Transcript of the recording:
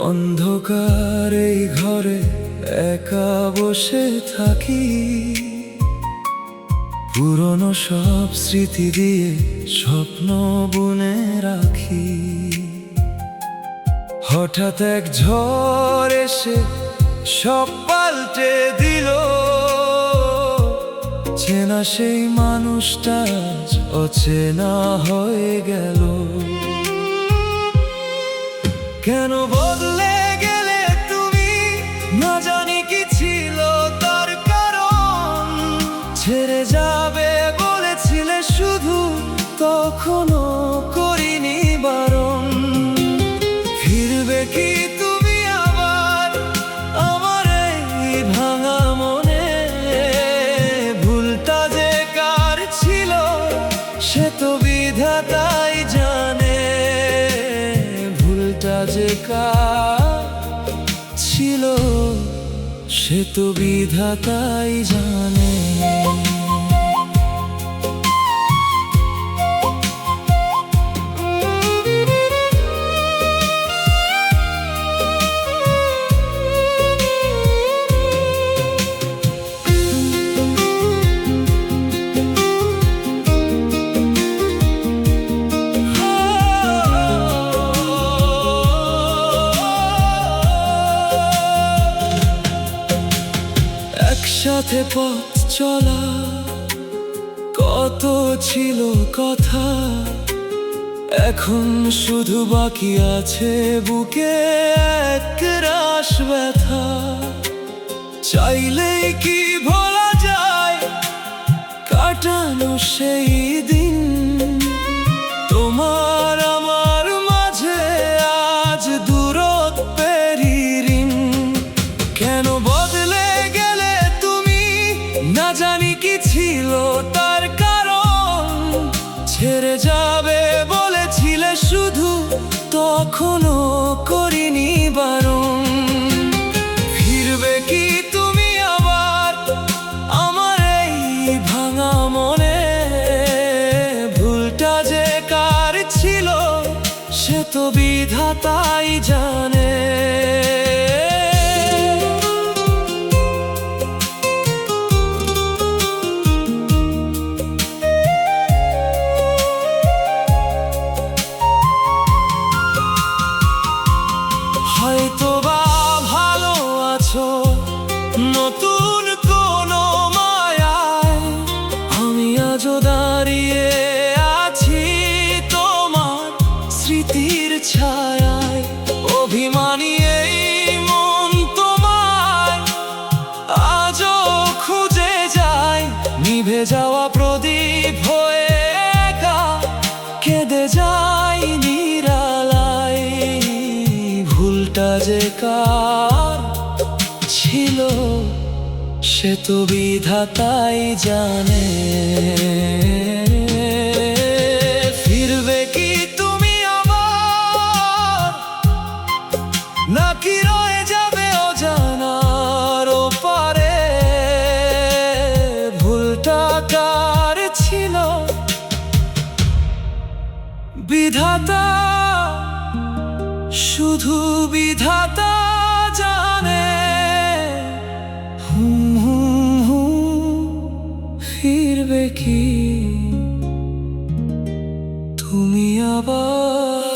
অন্ধকার এই ঘরে একা বসে থাকি, পুরনো সব স্মৃতি দিয়ে স্বপ্ন বুনে রাখি। হঠাৎ এক ঝড় এসে সব পাল্টে দিল, চেনা সেই মানুষটা আজ অচেনা হয়ে গেল। কেন বদলে গেলে তুমি, না জানি কি ছিল তার কারণ। ছেড়ে যাবে বলেছিলে শুধু, তখনও করিনি বারণ। ফিরবে কি তুমি আবার আমার এই ভাঙা মনে? ভুলটা যে কার ছিল সে তো বিধাতাই জানে। যে কার ছিল সে তো বিধাতাই জানে। একসাথে পথ চলা কত ছিল কথা, এখন শুধু বাকি আছে বুকে এক রাশ ব্যথা। চাইলেই কি ভোলা যায় কাটানো সেই দিন? তোমার আমার মাঝে আজ দূরত্বেরই ঋণ। কেন বদলে গেলে তুমি, না জানি কি ছিল তার কারণ। ছেড়ে যাবে বলেছিলে শুধু, তখনও করিনি বারণ। ফিরবে কি তুমি আবার আমার এই ভাঙা মনে? ভুলটা যে কার ছিল সে তো বিধাতাই জানে। হয়তো বা ভালো আছো নতুন কোনো মায়ায়, আমি আজও দাঁড়িয়ে আছি তোমার স্মৃতির ছায়ায়। অভিমানী এই মন তোমায় আজও খুঁজে যায়, নিভে যাওয়া প্রদীপ হয়ে একা কেঁদে যায় নিরালায়। ভুলটা যে কার ছিল সে তো বিধাতাই জানে। ফিরবে কি তুমি আবার, নাকি রয়ে যাবে অজানার ওপারে? ভুলটা কার ছিল বিধাতা, শুধু বিধাতা জানে। ফিরবে কি তুমি আবার?